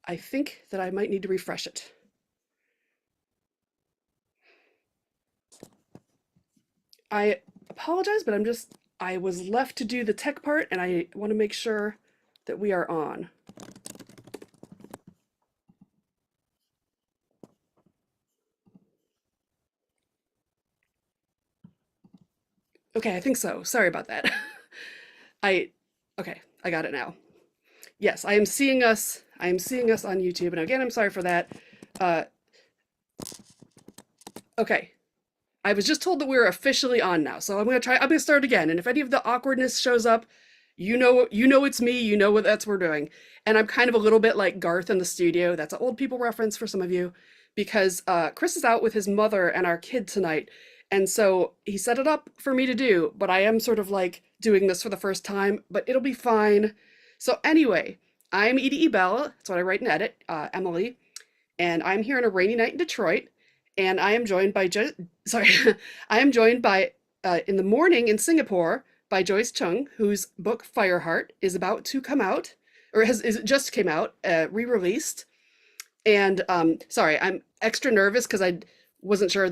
I think that I might need to refresh it. I apologize, but I was left to do the tech part and I want to make sure that we are on. Okay, I think so. Sorry about that. I okay, I got it now. Yes, I am seeing us on YouTube. And again, I'm sorry for that. Uh, okay. I was just told that we're officially on now. So I'm gonna start again. And if any of the awkwardness shows up, you know it's me, you know what that's we're doing. And I'm kind of a little bit like Garth in the studio. That's an old people reference for some of you, because Chris is out with his mother and our kid tonight. And so he set it up for me to do, but I am sort of like doing this for the first time, but it'll be fine. So anyway, I'm E.D.E. Bell. That's what I write and edit, Emily, and I'm here on a rainy night in Detroit, and I am joined by sorry, I am joined by in the morning in Singapore by Joyce Chng, whose book Fireheart is about to come out, or has is just came out, re-released. And sorry, I'm extra nervous because I wasn't sure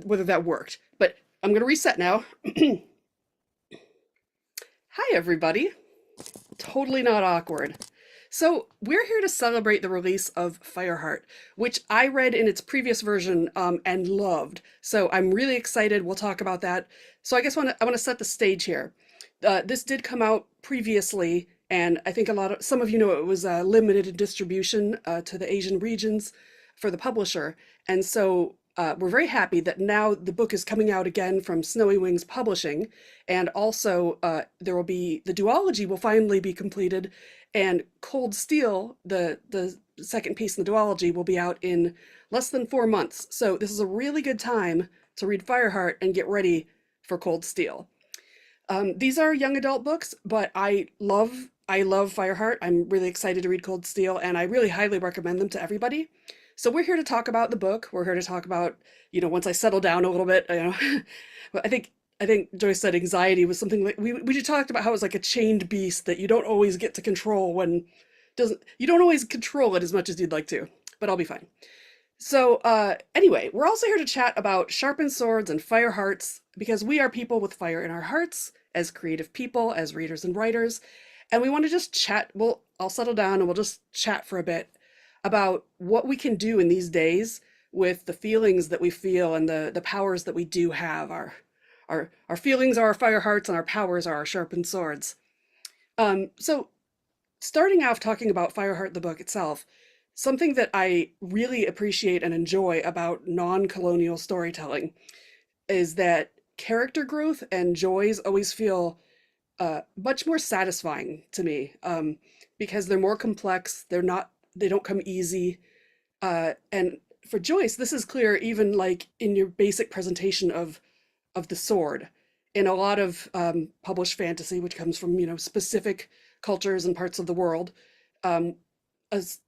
whether that worked, but I'm gonna reset now. Hi everybody. Totally not awkward. So, we're here to celebrate the release of Fireheart, which I read in its previous version and loved. So, I'm really excited. We'll talk about that. So, I guess I want to set the stage here. This did come out previously, and I think some of you know it was limited in distribution to the Asian regions for the publisher. And so, we're very happy that now the book is coming out again from Snowy Wings Publishing, and also there will be the duology will finally be completed, and Cold Steel, the second piece in the duology, will be out in less than 4 months. So this is a really good time to read Fireheart and get ready for Cold Steel. These are young adult books, but I love Fireheart. I'm really excited to read Cold Steel, and I really highly recommend them to everybody. So we're here to talk about the book. We're here to talk about, once I settle down a little bit, but I think Joyce said anxiety was something like we just talked about how it's like a chained beast that you don't always get to control when doesn't you don't always control it as much as you'd like to, but I'll be fine. So anyway, we're also here to chat about sharpened swords and fire hearts because we are people with fire in our hearts as creative people, as readers and writers, and we want to just chat. I'll settle down and we'll just chat for a bit about what we can do in these days with the feelings that we feel and the powers that we do have. Our feelings are our fire hearts and our powers are our sharpened swords. So starting off talking about Fireheart, the book itself, something that I really appreciate and enjoy about non-colonial storytelling is that character growth and joys always feel much more satisfying to me, because they're more complex. They don't come easy. And for Joyce, this is clear even like in your basic presentation of the sword. In a lot of published fantasy, which comes from specific cultures and parts of the world, um,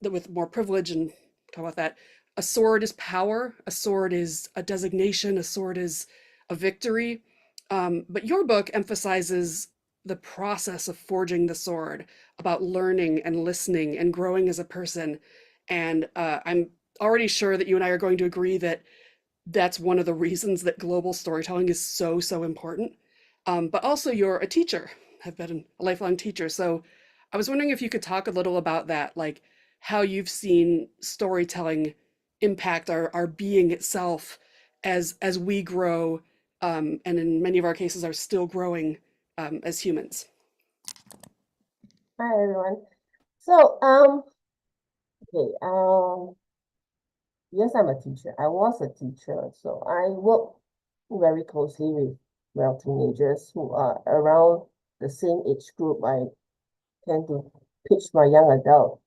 with more privilege and talk about that. A sword is power. A sword is a designation. A sword is a victory. But your book emphasizes the process of forging the sword, about learning and listening and growing as a person. And I'm already sure that you and I are going to agree that that's one of the reasons that global storytelling is so, so important. But also, you're a teacher, have been a lifelong teacher. So I was wondering if you could talk a little about that, like how you've seen storytelling impact our being itself as we grow, and in many of our cases are still growing as humans. Hi everyone. So, okay, yes, I'm a teacher. I was a teacher, so I work very closely with, well, teenagers who are around the same age group. I tend to pitch my young adult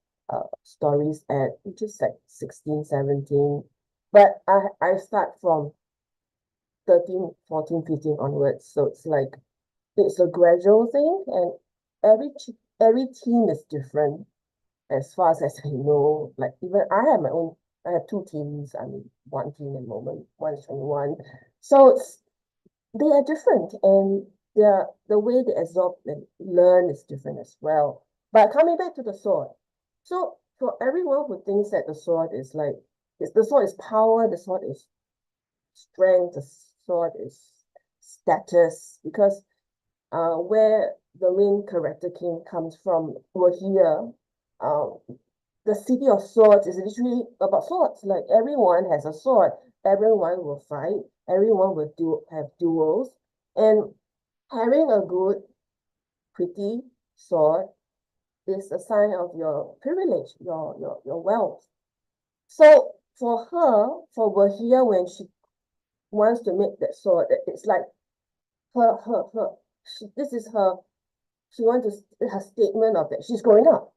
stories at just like 16, 17. But I start from 13, 14, 15 onwards. So it's a gradual thing, and every team is different as far as I know. Like even I have two teams. I mean, one team at the moment, one is 21. So they are different, and the way they absorb and learn is different as well. But coming back to the sword, so for everyone who thinks that the sword is like, the sword is power, the sword is strength, the sword is status, because where the main character King comes from, we're here, the city of swords is literally about swords. Like everyone has a sword, everyone will fight, everyone will have duels, and having a good, pretty sword is a sign of your privilege, your wealth. So for her, for Wahia, when she wants to make that sword, it's like her this is her, she wants to, her statement of that she's growing up.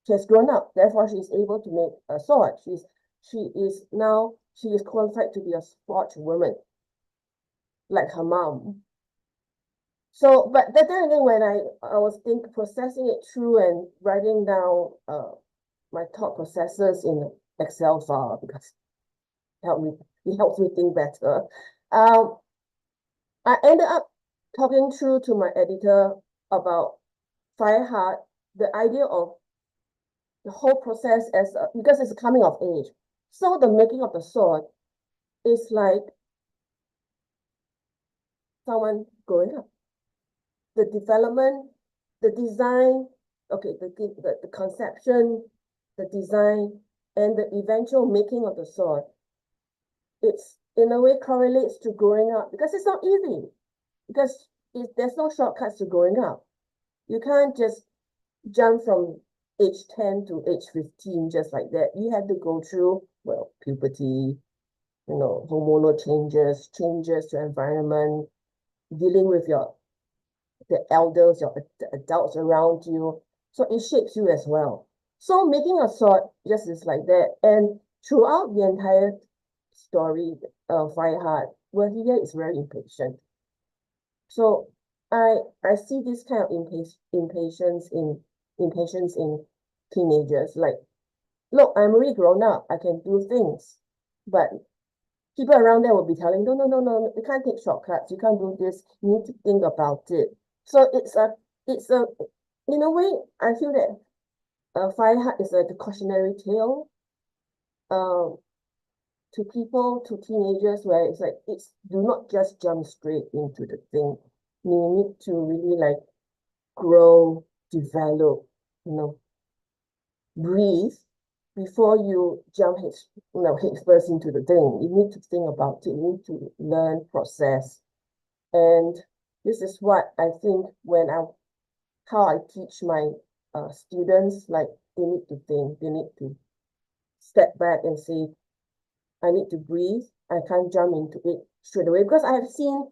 She has grown up, therefore she is able to make a sword. She is qualified to be a sportswoman, like her mom. So, but then again, when I was processing it through and writing down my thought processes in Excel file, because it helps me think better. I ended up talking through to my editor about Fireheart, the idea of the whole process because it's coming of age. So the making of the sword is like someone growing up. The development, the design, okay, the conception, the design, and the eventual making of the sword, it's in a way correlates to growing up, because it's not easy. Because there's no shortcuts to growing up. You can't just jump from age 10 to age 15 just like that. You have to go through, well, puberty, hormonal changes, changes to environment, dealing with the elders, the adults around you. So it shapes you as well. So making a sword just is like that. And throughout the entire story, Fireheart, Wahia is very impatient. So I see this kind of impatience in teenagers. Like, look, I'm already grown up. I can do things, but people around there will be telling, no, no, no, no, you can't take shortcuts. You can't do this. You need to think about it. So it's a, in a way, I feel that Fireheart is like a cautionary tale, um, to people, to teenagers, where it's like, do not just jump straight into the thing. You need to really like grow, develop, breathe before you jump head first into the thing. You need to think about it. You need to learn, process. And this is what I think how I teach my students, like they need to think, they need to step back and say, I need to breathe. I can't jump into it straight away, because I have seen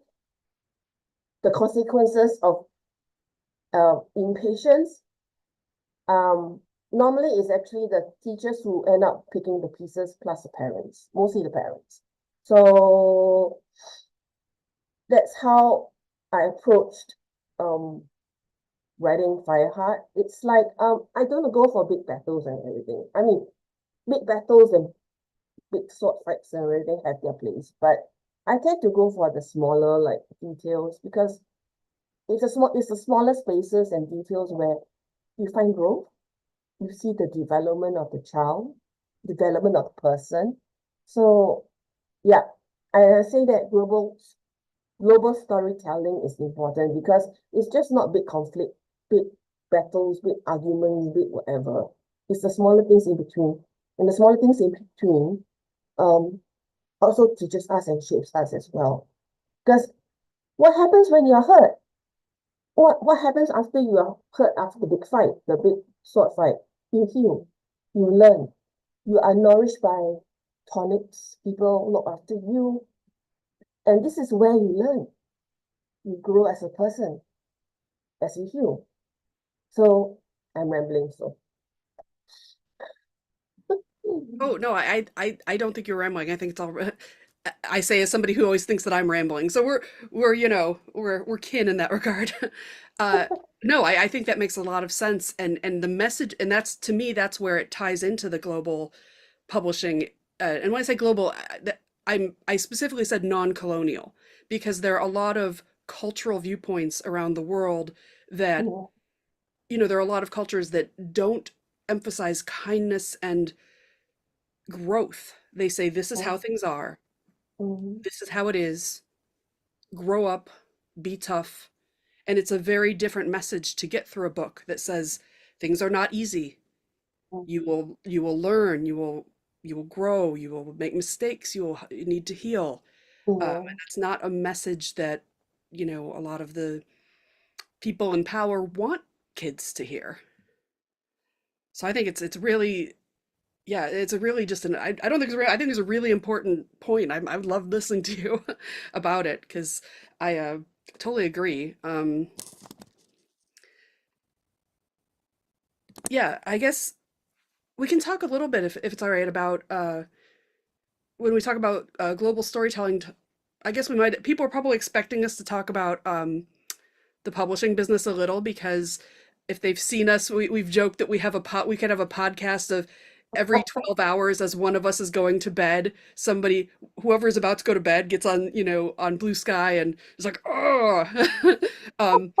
the consequences of impatience. Normally it's actually the teachers who end up picking the pieces plus the parents, mostly the parents. So that's how I approached writing Fireheart. It's like I don't go for big battles and everything. I mean, big battles and big sword fights and everything have their place, but I tend to go for the smaller like details, because it's the smaller spaces and details where you find growth, you see the development of the child, development of the person. So yeah, I say that global storytelling is important, because it's just not big conflict, big battles, big arguments, big whatever. It's the smaller things in between. And the smaller things in between also teaches us and shapes us as well. Because what happens when you're hurt? What happens after you are hurt after the big fight, the big sword fight? You heal, you learn, you are nourished by tonics, people look after you. And this is where you learn. You grow as a person, as you heal. So I'm rambling, so. Oh no, I don't think you're rambling. I think it's all. I say as somebody who always thinks that I'm rambling. So we're kin in that regard. Uh, no, I think that makes a lot of sense, and the message, and that's to me that's where it ties into the global publishing. And when I say global, I specifically said non-colonial, because there are a lot of cultural viewpoints around the world that Mhm. there are a lot of cultures that don't emphasize kindness and growth. They say, this is how things are, Mhm. this is how it is, grow up, be tough. And it's a very different message to get through a book that says things are not easy. You will learn, you will grow, you will make mistakes, you need to heal. And Yeah. that's not a message that, a lot of the people in power want kids to hear. So I think it's really, yeah, it's a really just an I don't think it's I think it's a really important point. I love listening to you about it because I totally agree. Yeah, I guess we can talk a little bit if it's all right about when we talk about global storytelling. I guess we might people are probably expecting us to talk about the publishing business a little because if they've seen us, we've joked that we could have a podcast of every 12 hours as one of us is going to bed, somebody whoever is about to go to bed gets on, on Blue Sky and is like, oh. um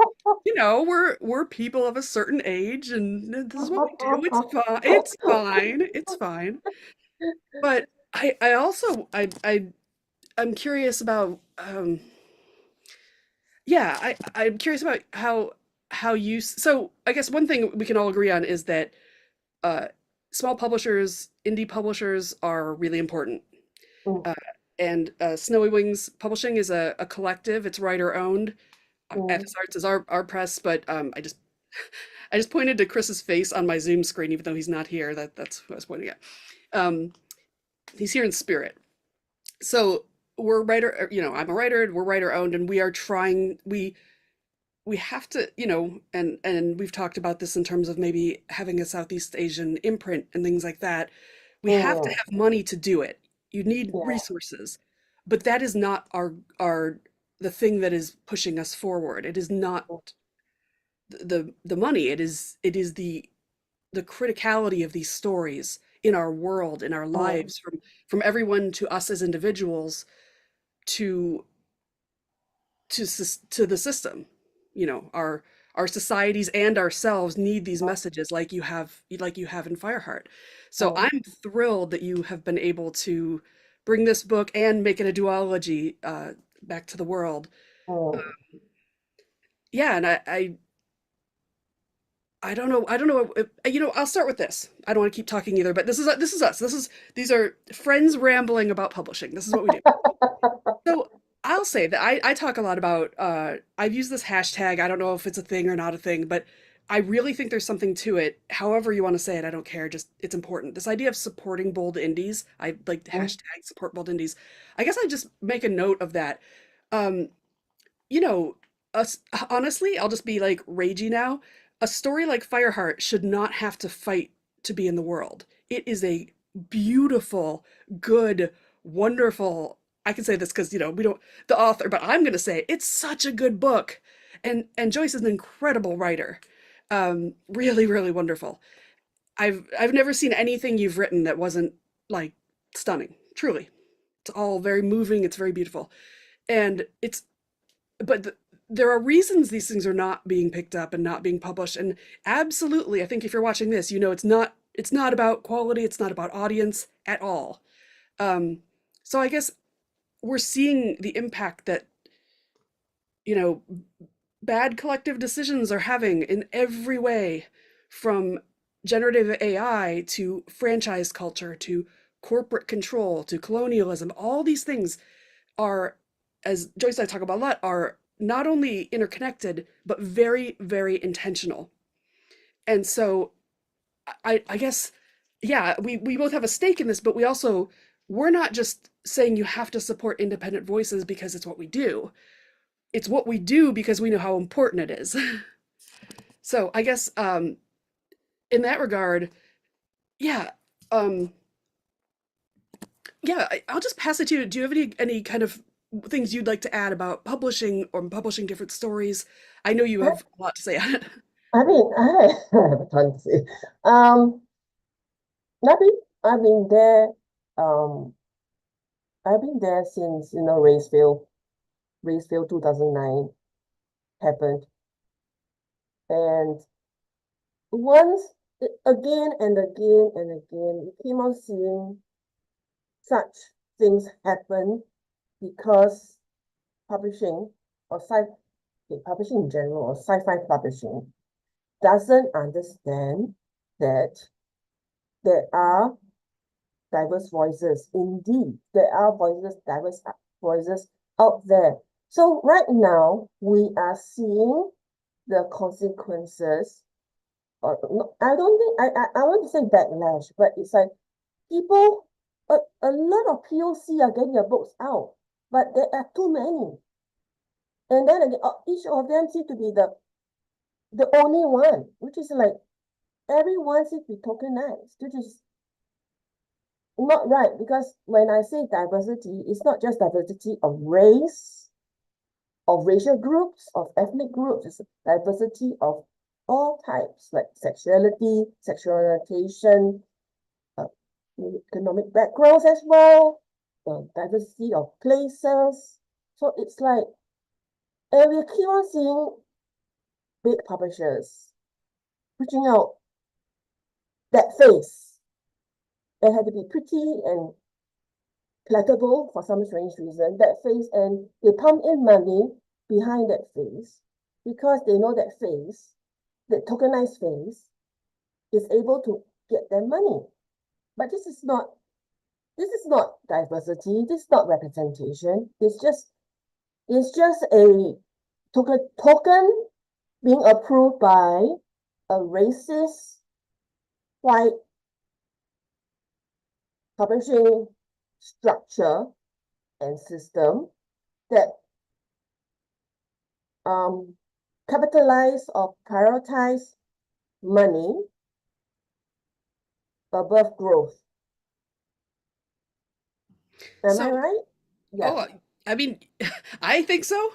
we're people of a certain age and this is what we do. It's fine. But I also I'm curious about yeah, I'm curious about how you so I guess one thing we can all agree on is that uh small publishers, indie publishers are really important. Mm, Uh and Snowy Wings Publishing is a collective. It's writer owned. mm, Athos Arts is our press, but I just pointed to Chris's face on my Zoom screen, even though he's not here. That's who I was pointing at. Um, he's here in spirit. So we're writer, I'm a writer, we're writer owned, and we are trying. We have to, and we've talked about this in terms of maybe having a Southeast Asian imprint and things like that. We have to mm, have money to do it. You need yeah. resources, but that is not our the thing that is pushing us forward. It is not the money. It is the criticality of these stories in our world, in our Mm, lives, from everyone to us as individuals to to the system. Our societies and ourselves need these messages like you have in Fireheart. So mm, I'm thrilled that you have been able to bring this book and make it a duology back to the world. mm. Yeah, and I don't know. I'll start with this. I don't want to keep talking either, but this is us. These are friends rambling about publishing. This is what we do. So I'll say that I talk a lot about I've used this hashtag. I don't know if it's a thing or not a thing, but I really think there's something to it. However you want to say it, I don't care. Just it's important. This idea of supporting bold indies. I like the Mm, hashtag support bold indies. I guess I just make a note of that. Um, you know, us honestly, I'll just be like ragey now. A story like Fireheart should not have to fight to be in the world. It is a beautiful, good, wonderful. I can say this because we don't the author, but I'm gonna say it's such a good book, and Joyce is an incredible writer, really, really wonderful. I've never seen anything you've written that wasn't like stunning. Truly, it's all very moving. It's very beautiful, and it's but there are reasons these things are not being picked up and not being published. And absolutely, I think if you're watching this, it's not about quality, it's not about audience at all. um so I guess we're seeing the impact that you know bad collective decisions are having in every way, from generative AI to franchise culture to corporate control to colonialism. All these things are, as Joyce and I talk about a lot, are not only interconnected, but very, very intentional. And so I guess, yeah, we both have a stake in this, but we're not just saying you have to support independent voices because it's what we do. It's what we do because we know how important it is. So I guess in that regard, yeah, um, yeah, I'll just pass it to you. Do you have any kind of things you'd like to add about publishing or publishing different stories? I know you I, have a lot to say on it. I mean, I have a ton to say. Nothing. I've been there. Um, I've been there since Raceville 2009 happened, and once again and again and again, we keep on seeing such things happen because publishing or publishing in general or sci-fi publishing doesn't understand that there are diverse voices. Indeed, there are diverse voices out there. So right now, we are seeing the consequences. Or no, I don't think I want to say backlash, but it's like people, a lot of POC are getting their books out, but there are too many. And then again, each of them seem to be the only one, which is like everyone seems to be tokenized, which is not right. Because when I say diversity, it's not just diversity of race, of racial groups, of ethnic groups, it's diversity of all types, like sexuality, sexual orientation, uh, economic backgrounds as well, diversity of places. So it's like, and we keep on seeing big publishers reaching out that face. It had to be pretty and palatable for some strange reason, that face, and they pump in money behind that face because they know that face, the tokenized face, is able to get their money. But this is not diversity, this is not representation. It's just a token being approved by a racist white publishing structure and system that capitalize or prioritize money above growth. Am I So, right? Yeah. oh, I mean, I think so.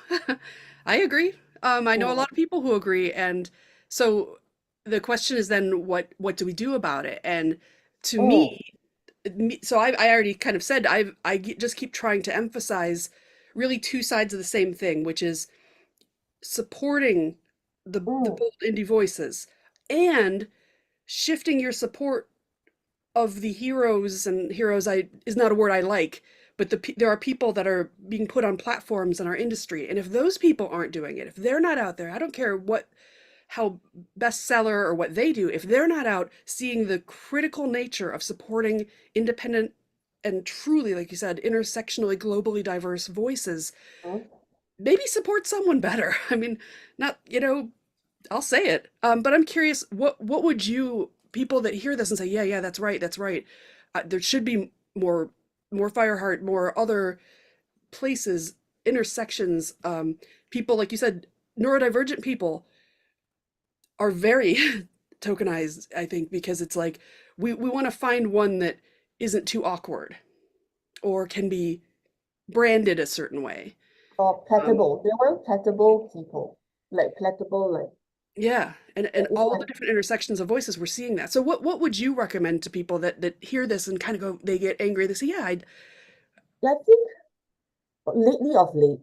I agree. I know a Mm, lot of people who agree, and so the question is then what do we do about it? And to mm, so I already kind of said just keep trying to emphasize really two sides of the same thing, which is supporting the mm. bold indie voices and shifting your support of the heroes, and heroes I is not a word I like, but there are people that are being put on platforms in our industry, and if those people aren't doing it, if they're not out there, I don't care what how bestseller or what they do, if they're not out seeing the critical nature of supporting independent and truly, like you said, intersectionally, globally diverse voices, Mm. maybe support someone better. I mean, not, I'll say it. But I'm curious, what would you people that hear this and say, yeah, yeah, that's right, that's right. There should be more Fireheart, more other places, intersections. People like you said, neurodivergent people are very tokenized, I think, because it's like we want to find one that isn't too awkward or can be branded a certain way. Or Um, palatable. They want palatable people. Like palatable, like yeah, and it's all like the different intersections of voices, we're seeing that. So what would you recommend to people that hear this and kind of go, they get angry, they say, yeah, I think lately of late,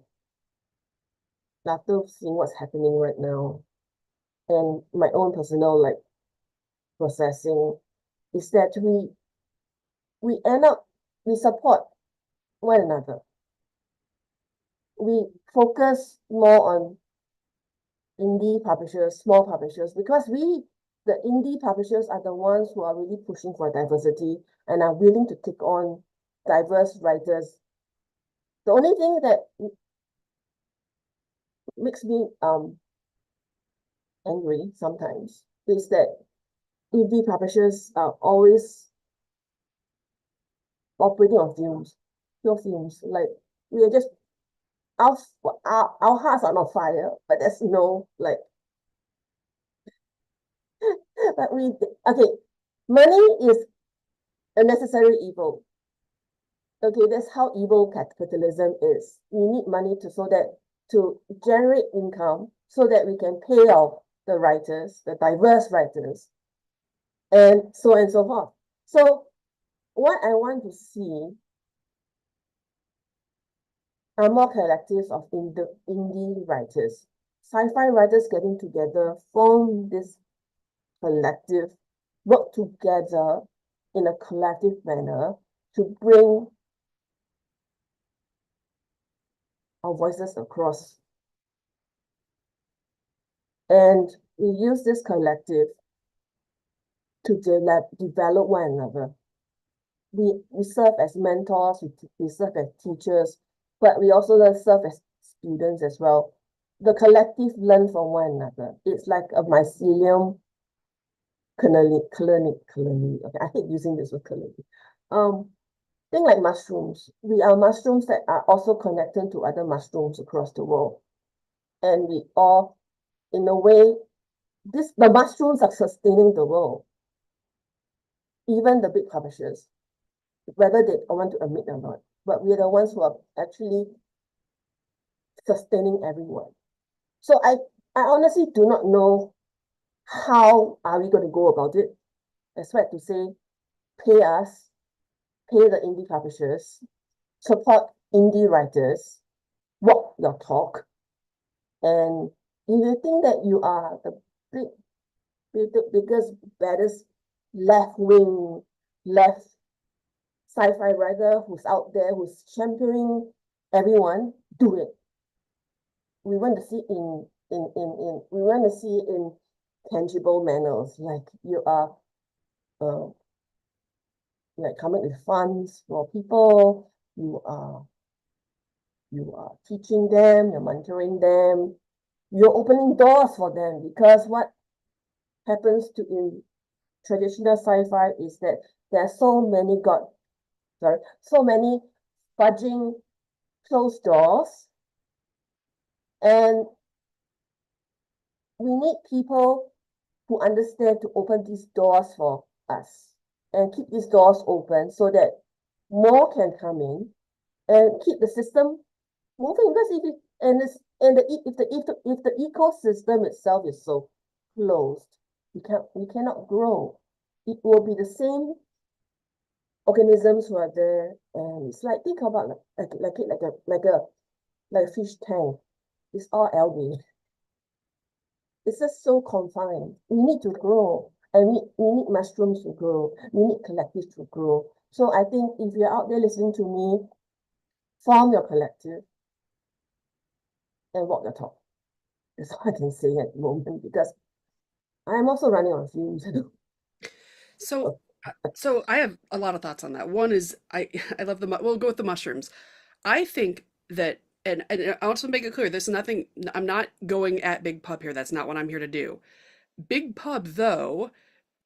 after seeing what's happening right now and my own personal like processing, is that we end up we support one another. We focus more on indie publishers, small publishers, because the indie publishers are the ones who are really pushing for diversity and are willing to take on diverse writers. The only thing that makes me angry sometimes is that indie publishers are always operating on fumes, pure fumes. Like we are just our our hearts are not fire, but there's no like but we okay. Money is a necessary evil. Okay, that's how evil capitalism is. We need money to generate income so that we can pay off the writers, the diverse writers, and so forth. So what I want to see are more collectives of indie writers, sci-fi writers getting together, form this collective work together in a collective manner to bring our voices across. And we use this collective to develop one another. We serve as mentors, we serve as teachers, but we also serve as students as well. The collective learn from one another. It's like a mycelium colony. Okay, I hate using this word colony. Think like mushrooms. We are mushrooms that are also connected to other mushrooms across the world. And we all, in a way, the mushrooms are sustaining the world. Even the big publishers, whether they want to admit or not. But we're the ones who are actually sustaining everyone. So I honestly do not know how are we going to go about it. Expect to say, pay us, pay the indie publishers, support indie writers, walk your talk. And if you think that you are the biggest, baddest left-wing, left sci-fi writer who's out there, who's championing everyone, do it. We want to see we want to see in tangible manners, like you are like coming with funds for people, you are teaching them, you're mentoring them, you're opening doors for them, because what happens to in traditional sci-fi is that there are so many fudging closed doors, and we need people who understand to open these doors for us and keep these doors open so that more can come in and keep the system moving. Because if it and this and the if the ecosystem itself is so closed, we cannot grow. It will be the same organisms who are there, and it's like think about like a fish tank. It's all algae. It's just so confined. We need to grow, and we need mushrooms to grow. We need collectives to grow. So I think if you're out there listening to me, form your collective and walk your talk. That's all I can say at the moment, because I'm also running on fumes. So, so I have a lot of thoughts on that. One is I love we'll go with the mushrooms. I think that and I also make it clear there's nothing I'm not going at Big Pub here. That's not what I'm here to do. Big Pub though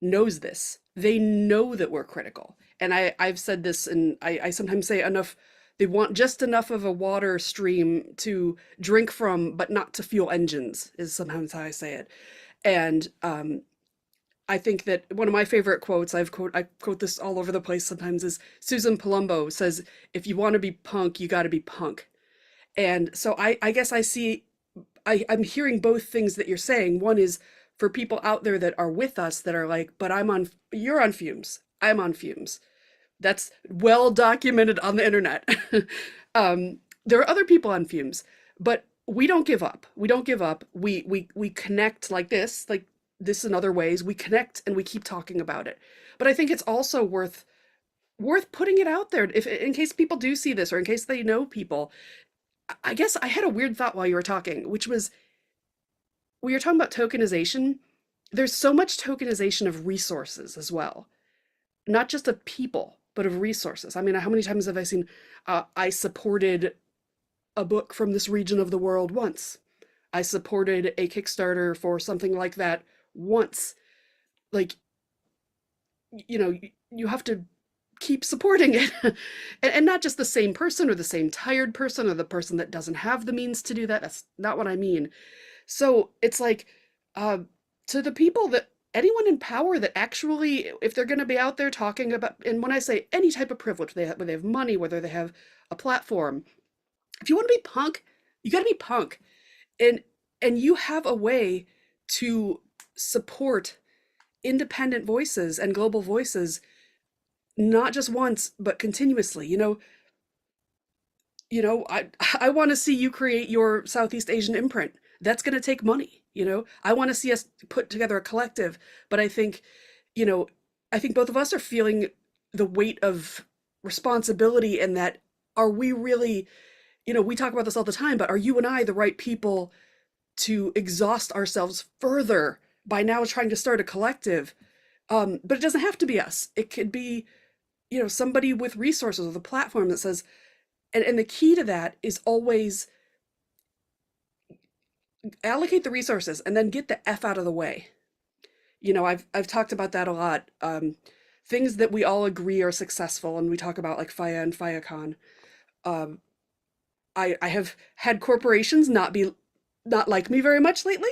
knows this. They know that we're critical. And I've said this and I sometimes say enough they want just enough of a water stream to drink from, but not to fuel engines, is sometimes how I say it. And I think that one of my favorite quotes, I quote this all over the place sometimes, is Susan Palumbo says, "If you want to be punk, you got to be punk." And so I guess I'm hearing both things that you're saying. One is for people out there that are with us that are like, "But you're on fumes. I'm on fumes." That's well documented on the internet. There are other people on fumes, but we don't give up. We don't give up. We connect like this in other ways. We connect and we keep talking about it. But I think it's also worth putting it out there if in case people do see this or in case they know people. I guess I had a weird thought while you were talking, which was we were talking about tokenization. There's so much tokenization of resources as well, not just of people, but of resources. I mean, how many times have I seen I supported a book from this region of the world once? I supported a Kickstarter for something like that once. Like, you have to keep supporting it. And not just the same person or the same tired person or the person that doesn't have the means to do that. That's not what I mean. So it's like, uh, to the people that anyone in power that actually, if they're going to be out there talking about, and when I say any type of privilege, whether they have money, whether they have a platform, if you want to be punk, you got to be punk, and you have a way to support independent voices and global voices, not just once but continuously. I I want to see you create your Southeast Asian imprint. That's going to take money. I want to see us put together a collective, but I think you know, I think both of us are feeling the weight of responsibility, and that are we really, we talk about this all the time, but are you and I the right people to exhaust ourselves further by now trying to start a collective? But it doesn't have to be us. It could be, somebody with resources or the platform that says, and the key to that is always allocate the resources and then get the F out of the way. I've talked about that a lot. Things that we all agree are successful, and we talk about like FIA and FIACon. Um, I have had corporations not like me very much lately,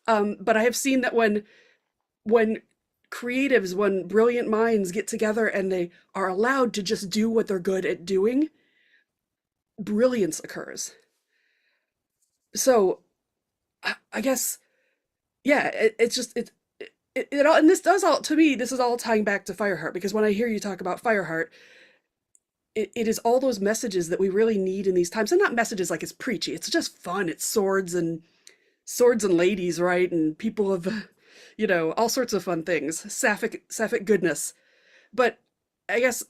but I have seen that when creatives, when brilliant minds get together and they are allowed to just do what they're good at doing, brilliance occurs. So I guess, yeah, it's just it all, and this does all, to me, this is all tying back to Fireheart, because when I hear you talk about Fireheart, it is all those messages that we really need in these times. And not messages like it's preachy, it's just fun. It's swords and ladies, right? And people of, all sorts of fun things, sapphic goodness. But I guess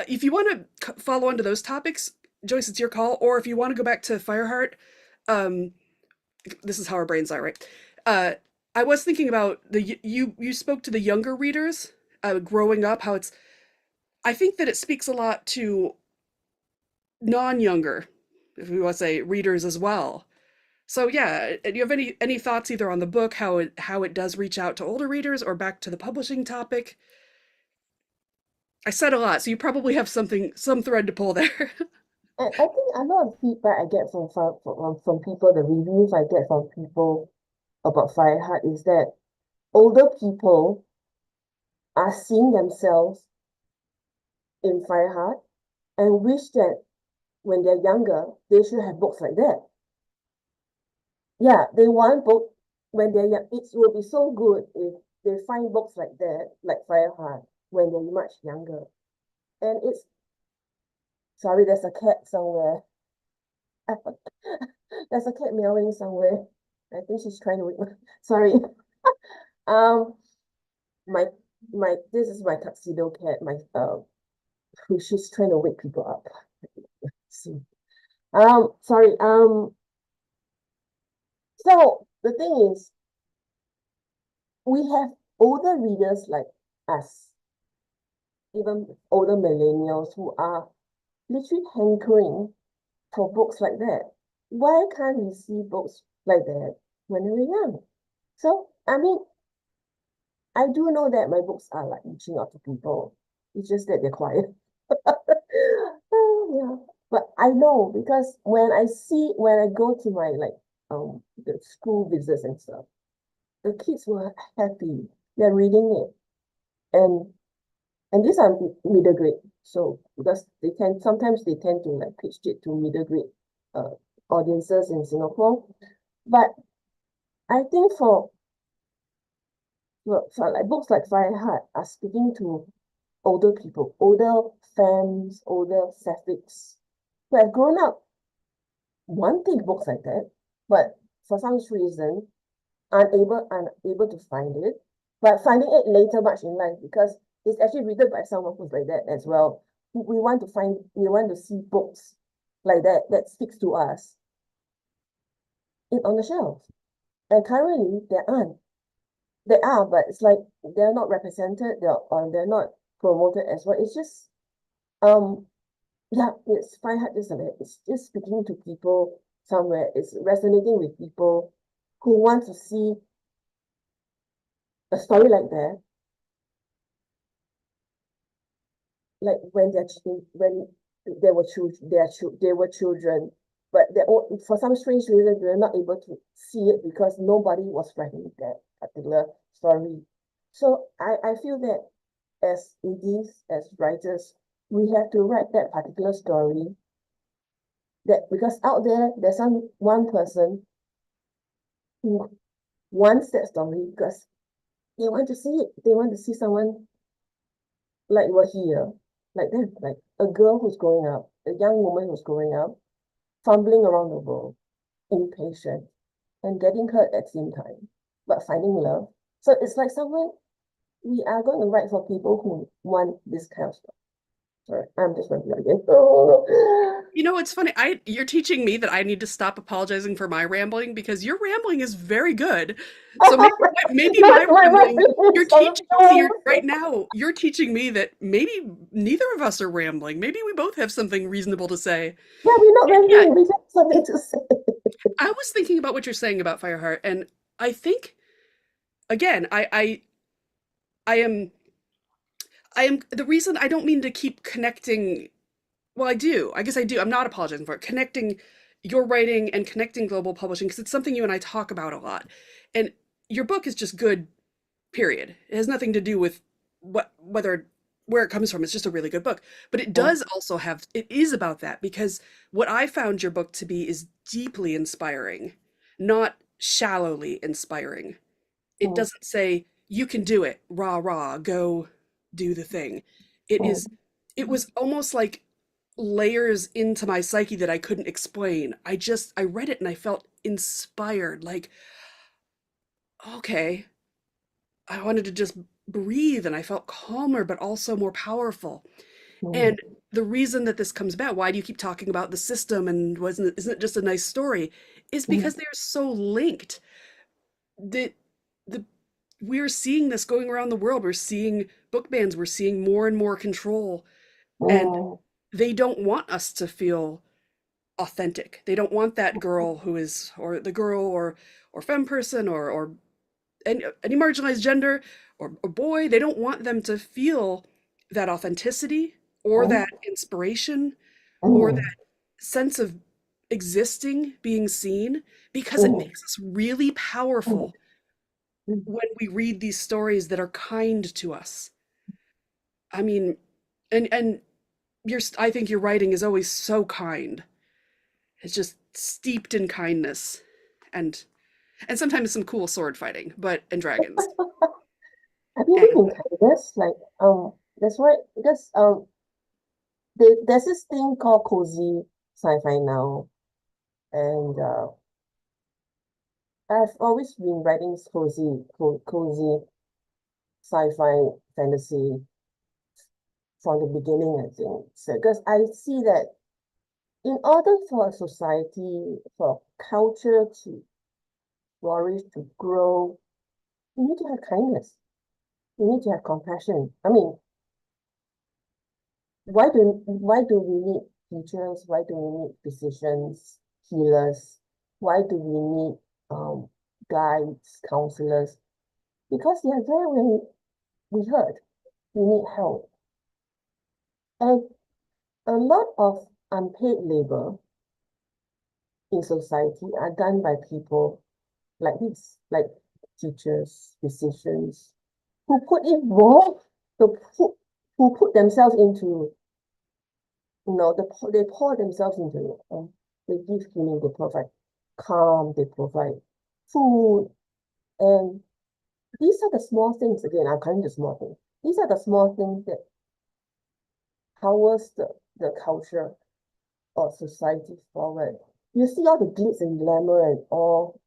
if you want to follow on to those topics, Joyce, it's your call. Or if you want to go back to Fireheart, um, this is how our brains are, right? Uh, I was thinking about you spoke to the younger readers, growing up, how it's. I think that it speaks a lot to non-younger, if we want to say, readers as well. So yeah, do you have any thoughts either on the book, how it does reach out to older readers, or back to the publishing topic? I said a lot, so you probably have some thread to pull there. And I think a lot of feedback I get from people, the reviews I get from people about Fireheart is that older people are seeing themselves in Fireheart and wish that when they're younger, they should have books like that. Yeah, they want book when they're young. It will be so good if they find books like that, like Fireheart, when they're much younger. And it's sorry, there's a cat somewhere. There's a cat meowing somewhere. I think she's trying to wake me. Sorry. Um, my this is my tuxedo cat. She's trying to wake people up. See. Sorry. So the thing is, we have older readers like us, even older millennials who are literally hankering for books like that. Why can't we see books like that when we were young? So, I mean, I do know that my books are like reaching out to people. It's just that they're quiet. Oh, yeah. But I know because when I go to my the school visits and stuff, the kids were happy. They're reading it. And these are middle grade. So because they tend to like pitch it to middle grade uh audiences in Singapore. But I think for like books like Fireheart are speaking to older people, older fans, older sapphics who have grown up wanting books like that, but for some reason unable to find it, but finding it later much in life because it's actually written by someone who's like that as well. We want to see books like that that speaks to us on the shelf. And currently there aren't. There are, but it's like they're not represented, they're not promoted as well. It's just um yeah, it's Fireheart just like it's just speaking to people somewhere. It's resonating with people who want to see a story like that, like when when they were children, they were children, but for some strange reason they're not able to see it because nobody was writing that particular story. So I feel that as indies, as writers, we have to write that particular story that because out there there's one person who wants that story because they want to see it. They want to see someone like we're here, like them, like a girl who's growing up, a young woman who's growing up, fumbling around the world, impatient, and getting hurt at the same time, but finding love. So it's like someone we are going to write for people who want this kind of stuff. Sorry, I'm just rambling again. Oh, You know, it's funny. You're teaching me that I need to stop apologizing for my rambling because your rambling is very good. So maybe my my rambling, rambling you're is so teaching me dumb. right now. You're teaching me that maybe neither of us are rambling. Maybe we both have something reasonable to say. Yeah, we're not Yeah, rambling. We have something to say. I was thinking about what you're saying about Fireheart, and I think again, I am the reason I don't mean to keep connecting. Well, I do. I guess I do. I'm not apologizing for it. Connecting your writing and connecting global publishing because it's something you and I talk about a lot. And your book is just good, period. It has nothing to do with whether where it comes from. It's just a really good book. But it does also have it is about that because what I found your book to be is deeply inspiring, not shallowly inspiring. It Mm, doesn't say you can do it, rah rah, go do the thing. It mm, is it was almost like layers into my psyche that I couldn't explain. I read it and I felt inspired, like, okay, I wanted to just breathe and I felt calmer but also more powerful. mm, And the reason that this comes about, why do you keep talking about the system and isn't it just a nice story? Is mm, because they're so linked. The the we're seeing this going around the world. We're seeing book bans, we're seeing more and more control, and mm, they don't want us to feel authentic. They don't want that girl who is, or the girl, or femme person, or any marginalized gender, or boy. They don't want them to feel that authenticity, or mm, that inspiration, or mm, that sense of existing, being seen, because it mm, makes us really mm, powerful mm. when we read these stories that are kind to us. I mean, and I think your writing is always so kind. It's just steeped in kindness and sometimes some cool sword fighting, but and dragons. I believe And in kindness. Like, that's why, because there's this thing called cozy sci-fi now, and I've always been writing cozy sci-fi fantasy from the beginning, I think. So, because I see that in order for a society, for culture to flourish, to grow, you need to have kindness. You need to have compassion. I mean, why do we need teachers? Why do we need physicians, healers? Why do we need um guides, counselors? Because they are there when we hurt, we need help. And a lot of unpaid labor in society are done by people like this, like teachers, physicians, who put in work, to put, who put themselves into, they pour themselves into it. They give healing, they provide calm, they provide food. And these are the small things, again, I'm calling the small things. These are the small things that powers the culture or society forward. You see all the glitz and glamour and all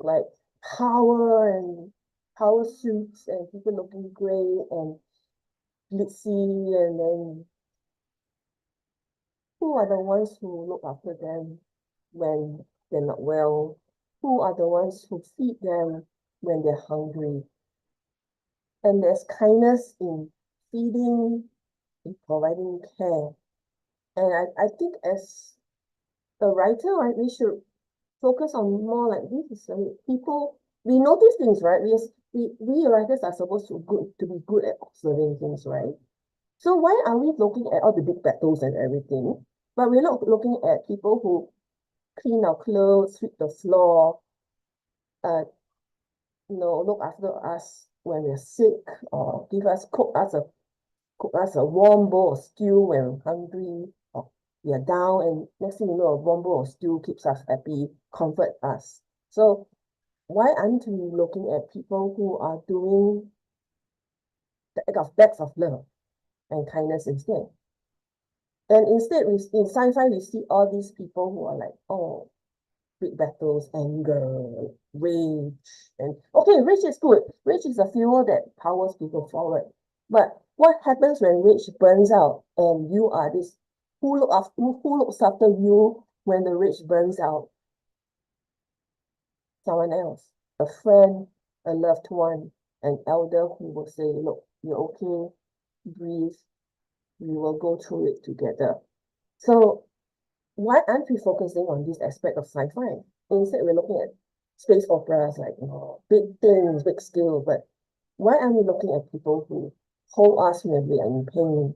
like power suits and people looking great and glitzy, and then who are the ones who look after them when they're not well? Who are the ones who feed them when they're hungry? And there's kindness in feeding, in providing care. And I think as a writer, right, we should focus on more like this. I mean, people, we notice things, right? We writers are supposed to be good at observing things, right? So why are we looking at all the big battles and everything, but we're not looking at people who clean our clothes, sweep the floor, uh, look after us when we're sick, or cook us a warm bowl of stew when we're hungry, or we are down, and next thing you know, a warm bowl of stew keeps us happy, comfort us. So why aren't we looking at people who are doing the acts of love and kindness instead? And instead, in sci-fi, we see all these people who are like, oh, big battles, anger, rage, and okay, rage is good. Rage is a fuel that powers people forward. But what happens when rage burns out and you are this who looks after you when the rage burns out? Someone else, a friend, a loved one, an elder who will say, look, you're okay, breathe, we will go through it together. So why aren't we focusing on this aspect of sci-fi? Instead, we're looking at space operas, like, big things, big scale, but why aren't we looking at people who hold us when we are in pain?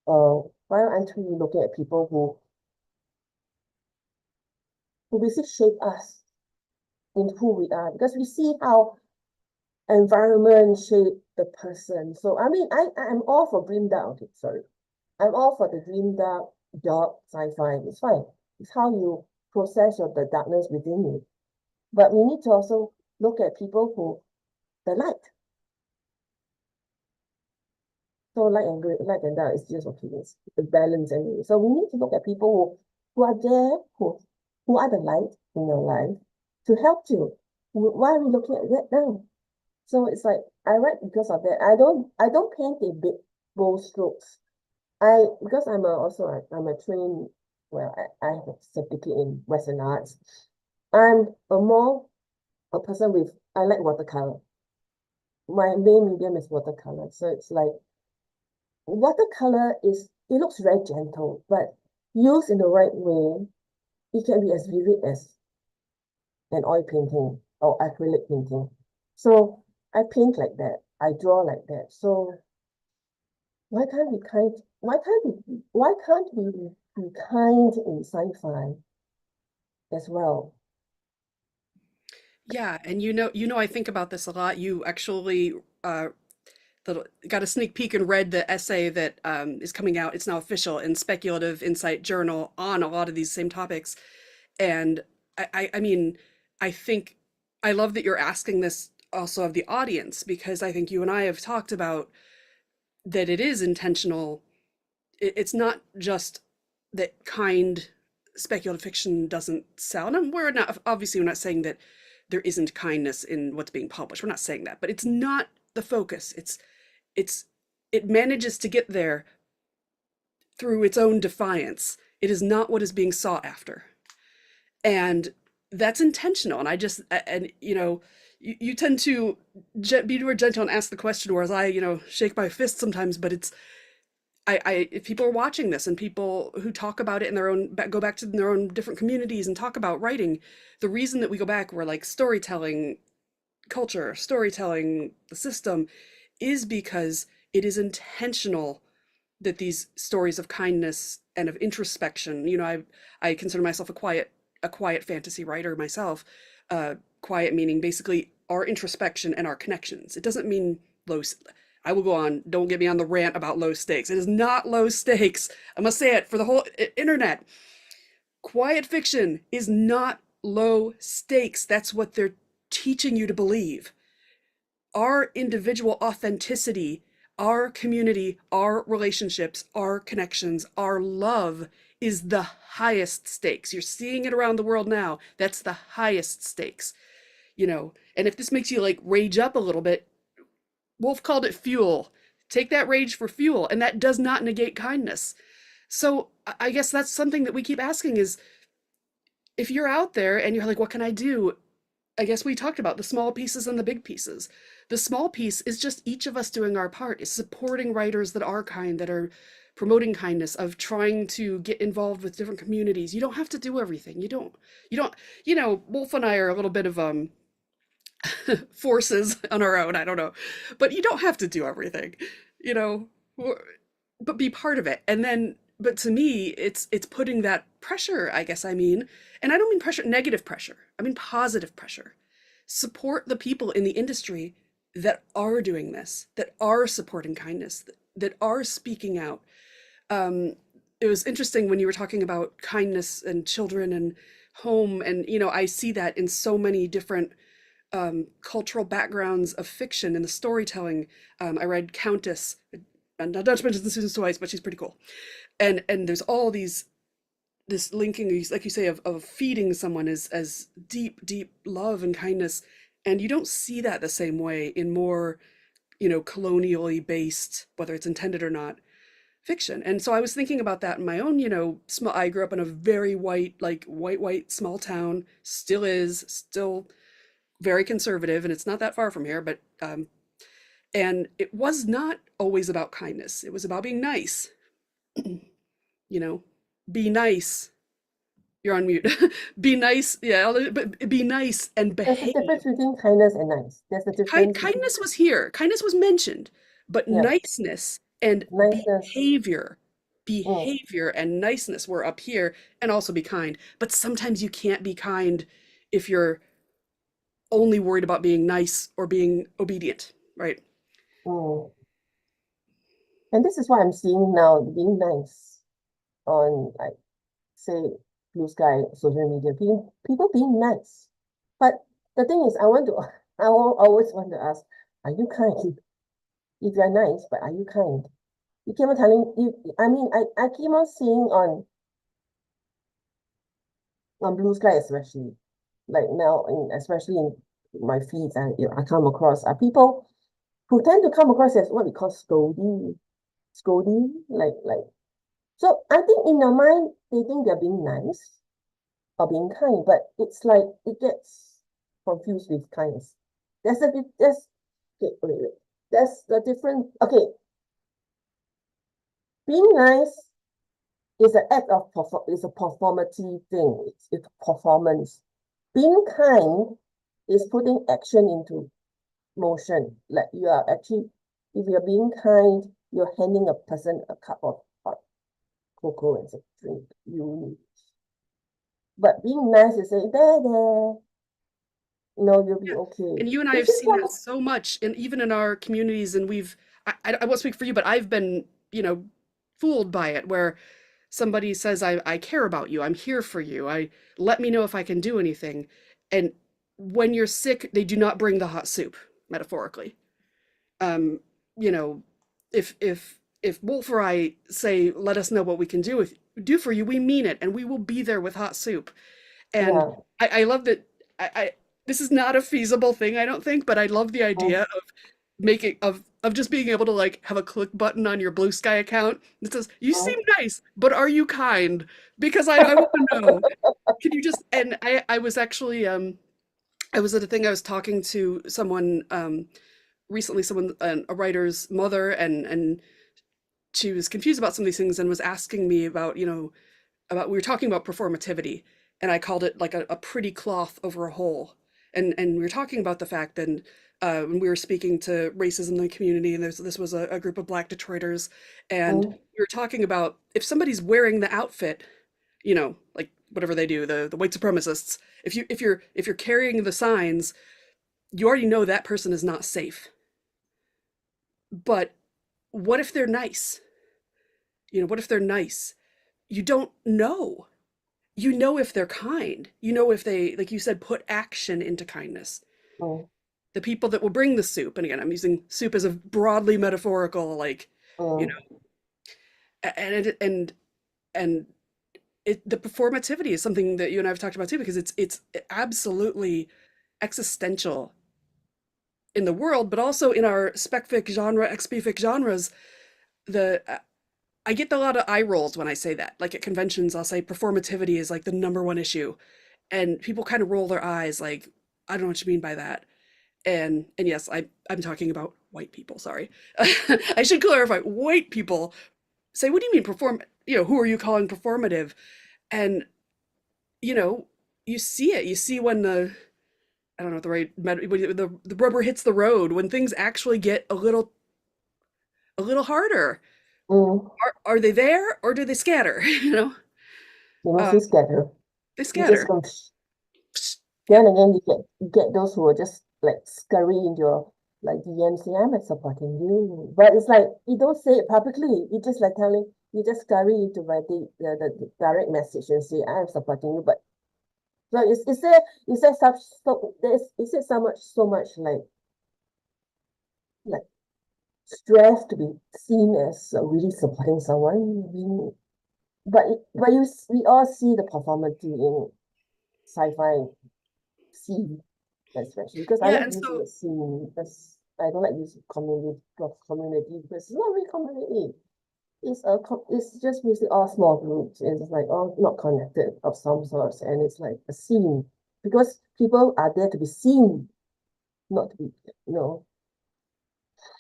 Why aren't we looking at people who basically shape us into who we are? Because we see how environment shape the person. So I mean, I'm all for grim dark. Okay, sorry, I'm all for the grim dark sci-fi. It's fine. It's how you process the darkness within you. But we need to also look at people who the light. So light and dark is just okay. It's the balance anyway. So we need to look at people who are there, who are the light in your life to help you. Why are we looking at that now? So it's like I write because of that. I don't paint a big bold strokes. Because I'm a trained, well, I have a certificate in Western arts. I'm a person with I like watercolor. My main medium is watercolor. So it's like watercolor it looks very gentle, but used in the right way, it can be as vivid as an oil painting or acrylic painting. So I paint like that. I draw like that. So why can't we be kind in sci-fi as well? Yeah, and I think about this a lot. You actually got a sneak peek and read the essay that is coming out. It's now official in Speculative Insight Journal on a lot of these same topics. And I mean, I think I love that you're asking this also of the audience, because I think you and I have talked about that it is intentional. It's not just that kind speculative fiction doesn't sell. And we're not saying that there isn't kindness in what's being published. We're not saying that, but it's not the focus. It's it manages to get there through its own defiance. It is not what is being sought after. And that's intentional. And you tend to be more gentle and ask the question, whereas I shake my fist sometimes. But if people are watching this and people who talk about it in their own, go back to their own different communities and talk about writing, the reason that we go back, we're like storytelling culture, storytelling the system, is because it is intentional that these stories of kindness and of introspection, I consider myself a quiet fantasy writer myself. Quiet meaning basically our introspection and our connections. It doesn't mean low. I will go on. Don't get me on the rant about low stakes. It is not low stakes. I must say it for the whole internet. Quiet fiction is not low stakes. That's what they're teaching you to believe. Our individual authenticity, our community, our relationships, our connections, our love is the highest stakes. You're seeing it around the world now. That's the highest stakes, And if this makes you like rage up a little bit, Wolf called it fuel. Take that rage for fuel, and that does not negate kindness. So I guess that's something that we keep asking is, if you're out there and you're like, what can I do? I guess we talked about the small pieces and the big pieces. The small piece is just each of us doing our part, is supporting writers that are kind, that are promoting kindness, of trying to get involved with different communities. You don't have to do everything. You don't, Wolf and I are a little bit of forces on our own. I don't know. But you don't have to do everything, you know, but be part of it. And then, but to me, it's putting that pressure, I guess I mean, and I don't mean pressure, negative pressure. I mean positive pressure. Support the people in the industry that are doing this, that are supporting kindness, that are speaking out. Um, it was interesting when you were talking about kindness and children and home, and I see that in so many different cultural backgrounds of fiction and the storytelling. I read Countess, and not to mention Susan Joyce, but she's pretty cool. And there's all these this linking, like you say, of feeding someone as deep, deep love and kindness. And you don't see that the same way in more, colonially based, whether it's intended or not, fiction. And so I was thinking about that in my own, small, I grew up in a very white, like white, small town, still is, still very conservative, and it's not that far from here, but, and it was not always about kindness. It was about being nice, you know, be nice. You're on mute. Be nice. Yeah, but be nice and There's a behave. difference between kindness and nice. There's a difference between, Kindness was here. Kindness was mentioned, but yeah, niceness and niceness. Mm, behavior and niceness were up here, and also be kind. But sometimes you can't be kind if you're only worried about being nice or being obedient, right? mm. And this is what I'm seeing now, being nice on, like, say, blue sky social media, people being nice. But the thing is, always want to ask, are you kind? If you're nice, but are you kind? You keep on telling you, I mean, I keep on seeing on blue sky especially, like now, especially in my feeds, I come across are people who tend to come across as what we call scolding, like. So I think in their mind, they think they're being nice or being kind, but it's like it gets confused with kindness. There's okay, wait. There's the different. Okay, being nice is an act of is a performative thing. It's performance. Being kind is putting action into motion. Like you are actually, if you're being kind, you're handing a person a cup of hot cocoa and say, drink. You But being nice is say, there, no, you'll be Yeah. okay. And you and I Which have is seen that what, so much, and even in our communities, and I won't speak for you, but I've been, fooled by it, where somebody says, I care about you, I'm here for you, let me know if I can do anything. And when you're sick, they do not bring the hot soup, metaphorically. Um, you know, if Wolf or I say, let us know what we can do for you, we mean it, and we will be there with hot soup. And yeah. I love that. I This is not a feasible thing, I don't think, but I love the idea Mm, of making of just being able to like have a click button on your Blue Sky account that says, "You seem mm, nice, but are you kind?" Because I want to know. Can you just, and I was actually I was at a thing, I was talking to someone recently, someone, a writer's mother, and she was confused about some of these things and was asking me about, we were talking about performativity, and I called it like a pretty cloth over a hole. And we were talking about the fact that, when we were speaking to racism in the community, and this was a group of Black Detroiters, and mm, we were talking about if somebody's wearing the outfit, like whatever they do, the white supremacists, if you're carrying the signs, you already know that person is not safe. But what if they're nice? What if they're nice? You don't know. You know if they're kind. You know if they, like you said, put action into kindness. mm, The people that will bring the soup, and again, I'm using soup as a broadly metaphorical, like, you mm, know, and the performativity is something that you and I have talked about too, because it's absolutely existential in the world, but also in our spec fic genre, XP fic genres. The I get a lot of eye rolls when I say that. Like at conventions, I'll say performativity is like the number one issue, and people kind of roll their eyes, like, I don't know what you mean by that. And yes, I'm talking about white people. Sorry, I should clarify. White people say, "What do you mean perform? Who are you calling performative?" And you know, you see it. You see when I don't know what the right when the rubber hits the road, when things actually get a little harder. mm. Are they there, or do they scatter? You Uh, mostly scatter. they You just scatter. go. Yep. Then again, you get those who are just like scurry in your like DM say, I'm not supporting you. But it's like you don't say it publicly. You just like telling you just scurry into my the direct message and say, I'm supporting you. But so is there such so there's is it so much like stress to be seen as really supporting someone? but we all see the conformity in sci-fi scene, especially because I Yeah, like and using so the scene because I don't like using community because it's not really community. It's just basically all small groups. It's like all not connected of some sorts, and it's like a scene because people are there to be seen, not to be, you know,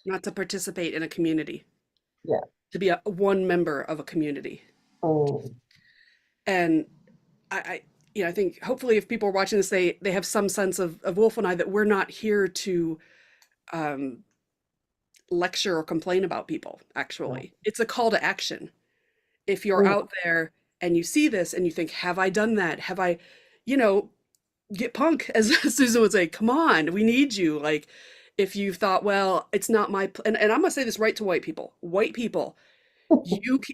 not to participate in a community, yeah. to be a one member of a community. Um, And I I think hopefully if people are watching this, they have some sense of Wolf and I that we're not here to um, lecture or complain about people. no. Actually, it's a call to action. If you're Mm, out there and you see this and you think, "Have I done that? Have I?" You know, get punk, as Susan would say. Come on, we need you. Like, if you thought, well, it's not my, and I'm gonna say this right to white people. White people,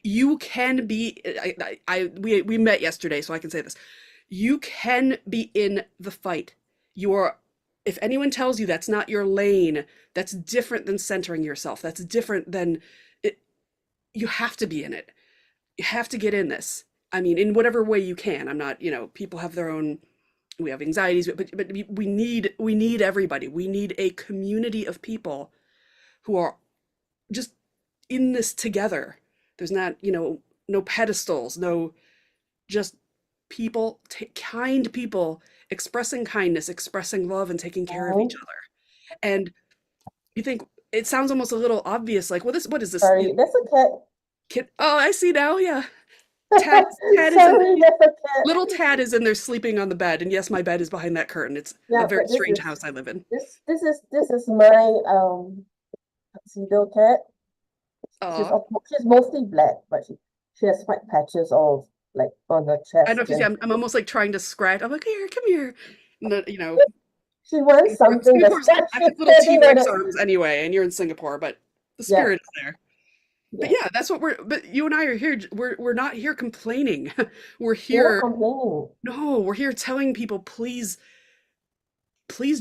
you can be. We met yesterday, so I can say this. You can be in the fight. You're, if anyone tells you that's not your lane, that's different than centering yourself. That's different than it. You have to be in it. You have to get in this. I mean, in whatever way you can. I'm not, people have their own, we have anxieties, but we need everybody. We need a community of people who are just in this together. There's not, no pedestals, no, just people, kind people expressing kindness, expressing love, and taking care of each um, other. And you think it sounds almost a little obvious, like, well, this, what is this? sorry, that's a cat. Kid? Oh, I see now. Yeah, Tad, Tad is in. Sorry, that's a cat. Little Tad is in there sleeping on the bed, and yes, my bed is behind that curtain. It's a Yeah, very but strange house I live in. this is my tuxedo cat. Aw. She's mostly black, but she has white patches of like on her I don't know chest if you see, and I'm almost like trying to scratch. I'm like, here, come here. And she wants something that's Singapore's she's has little standing on T-Rex it. arms anyway, and you're in Singapore, but the Yeah, spirit is there. But yeah. yeah, that's what but you and I are here. We're not here complaining. We're We're not here, complaining. no, we're here telling people, please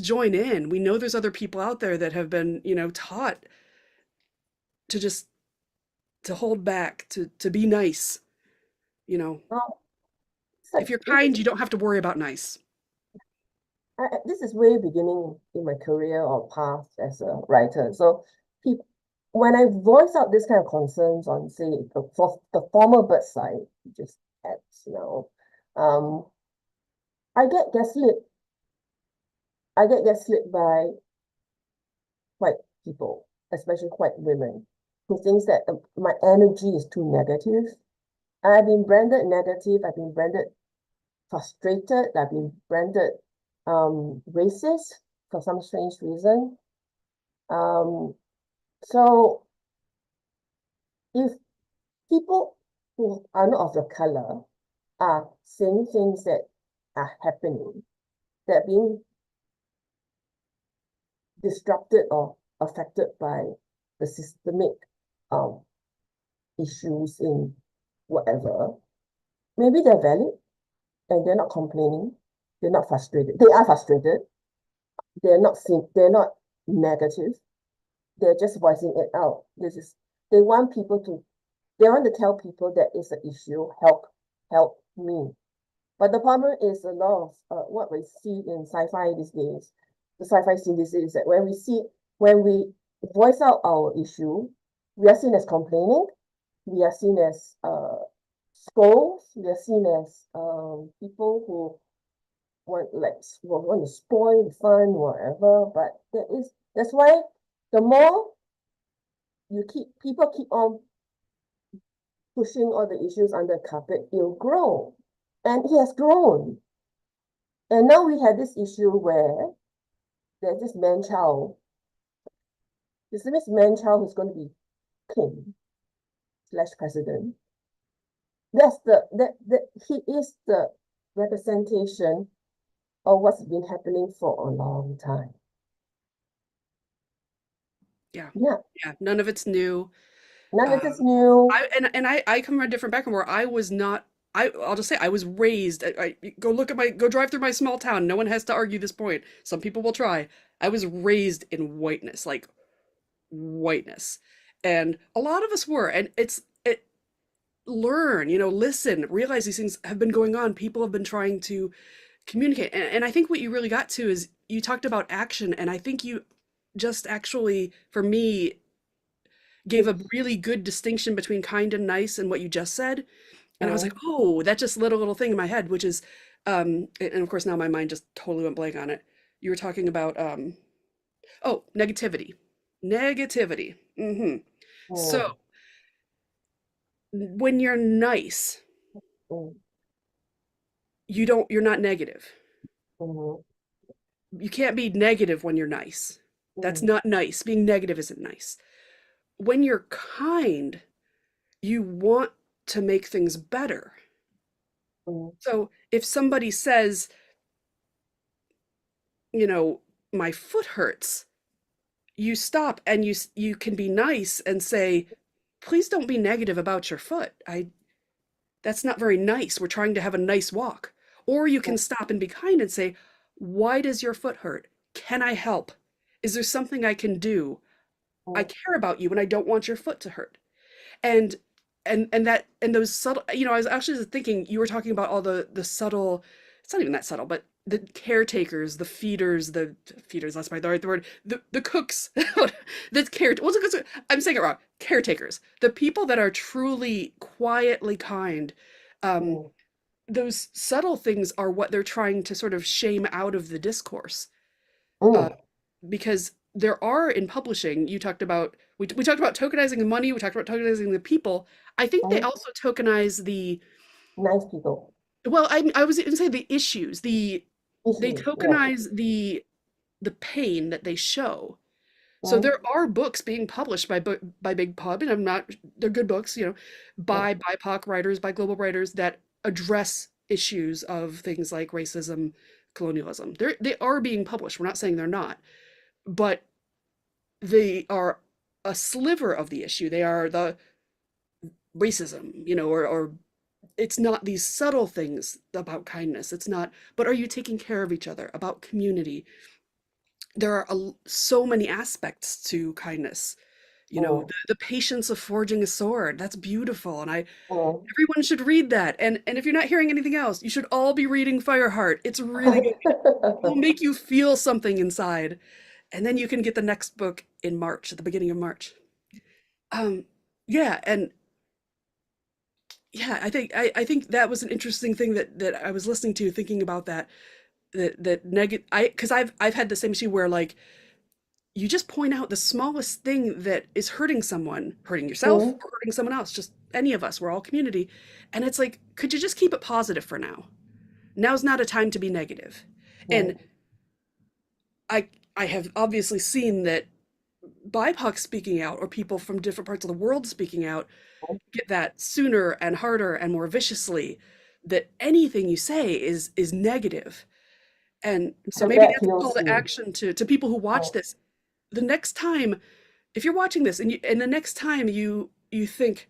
join in. We know there's other people out there that have been, taught to just to hold back, to be nice. You know, Well, it's if like you're kind, you don't have to worry about nice. this is way beginning in my career or path as a writer. So people, when I voice out this kind of concerns on, say, the former bird side, just cats, um, I get gaslit. I get gaslit by white people, especially white women, who thinks that my energy is too negative. I've been branded negative. I've been branded frustrated. I've been branded racist for some strange reason. Um, so if people who are not of your color are saying things that are happening, that are being disrupted or affected by the systemic um, issues in whatever, maybe they're valid and they're not complaining. They're not frustrated. They are frustrated. They're not negative. They're just voicing it out. They want people to they want to tell people that it's an issue, help me. But the problem is a lot of what we see in sci-fi these days, the sci-fi scene these days, is that when we voice out our issue, we are seen as complaining, we are seen as scolds, we are seen as people who want to spoil the fun, whatever. But that's why the more people keep on pushing all the issues under the carpet, it'll grow. And it has grown. And now we have this issue where there's this man child. This man child who's going to be king slash president. That he is the representation of what's been happening for a long time. Yeah, Yeah, yeah. None of it's new. none of this Um, new. I come from a different background where I was not. I'll just say I was raised. Go drive through my small town. No one has to argue this point. Some people will try. I was raised in whiteness, like whiteness, and a lot of us were. And learn, listen, realize these things have been going on. People have been trying to communicate. And I think what you really got to is you talked about action. And I think you just actually, for me, gave a really good distinction between kind and nice and what you just said. And I was like, Mm, oh, that just lit a little thing in my head, which is, and of course now my mind just totally went blank on it. You were talking about, oh, negativity. Negativity. So mm, when you're nice, mm, you're not negative. mm, You can't be negative when you're nice. That's mm, not nice. Being negative isn't nice. When you're kind, you want to make things better. mm, So if somebody says, you know, my foot hurts, you stop and you can be nice and say, please don't be negative about your foot. I That's not very nice. We're trying to have a nice walk. Or you can stop and be kind and say, why does your foot hurt? Can I help? Is there something I can do? I mm, care about you and I don't want your foot to hurt. And and those subtle, I was actually thinking you were talking about all the subtle, it's not even that subtle, but the caretakers, the feeders, that's my the right word, the cooks, the care, I'm saying it wrong, caretakers, the people that are truly quietly kind. um mm, those subtle things are what they're trying to sort of shame out of the discourse. uh, mm. because there are in publishing, you talked about, we talked about tokenizing the money, we talked about tokenizing the people. I think they Mm. also tokenize the, Nice people. well, I was going to say the issues, they Issues, yeah. tokenize the pain that they show. So Mm, there are books being published by Big Pub, and I'm not, they're good books, mm, by BIPOC writers, by global writers that address issues of things like racism, colonialism. They are being published. We're not saying they're not, but they are a sliver of the issue. They are the racism, or it's not these subtle things about kindness. It's not, but are you taking care of each other? About community. There are so many aspects to kindness. mm, The patience of forging a sword. That's beautiful. And mm. everyone should read that. And if you're not hearing anything else, you should all be reading Fireheart. It's really good. It will make you feel something inside. And then you can get the next book in March, at the beginning of March. Um, yeah, and yeah, I think that was an interesting thing that I was listening to, thinking about that negative. Because I've had the same issue where, like, you just point out the smallest thing that is hurting someone, hurting yourself Mm, or hurting someone else, just any of us, we're all community. And it's like, could you just keep it positive for now? Now's not a time to be negative. And mm, I I have obviously seen that BIPOC speaking out, or people from different parts of the world speaking out, mm. get that sooner and harder and more viciously, that anything you say is negative. And so The maybe bad that's a call to POC. action to people who watch Mm, this. The next time, if you're watching this and the next time you think,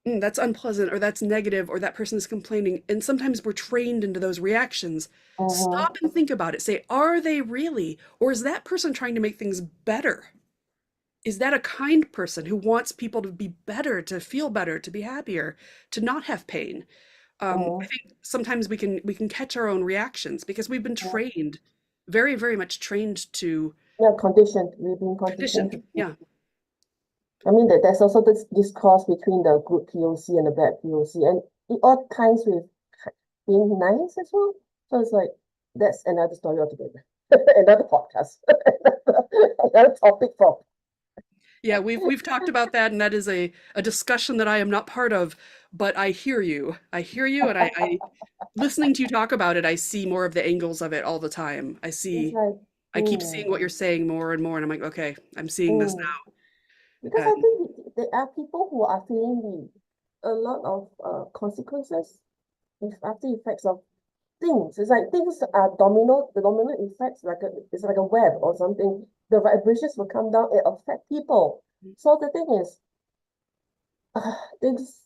that's unpleasant or that's negative or that person is complaining, and sometimes we're trained into those reactions, stop mhm, and think about it. Say, are they really? Or is that person trying to make things better? Is that a kind person who wants people to be better, to feel better, to be happier, to not have pain? I mm, think sometimes we can catch our own reactions because we've been mm. trained, very, very much trained to, Yeah, conditioned. We've been conditioned conditioned. to be. Yeah. I mean, that there's also this discourse between the good POC and the bad POC, and it all ties with being nice as well. So it's like that's another story altogether, another podcast, another topic for. Yeah, we've talked about that, and that is a discussion that I am not part of, but I hear you. I hear you, and I listening to you talk about it, I see more of the angles of it all the time. It's like, I keep seeing what you're saying more and more, and I'm like, okay, I'm seeing this mm. now. Because I think there are people who are feeling a lot of consequences, if after effects of things. It's like things are the domino effects, it's like a web or something. The vibrations will come down, it affect people. So the thing is, things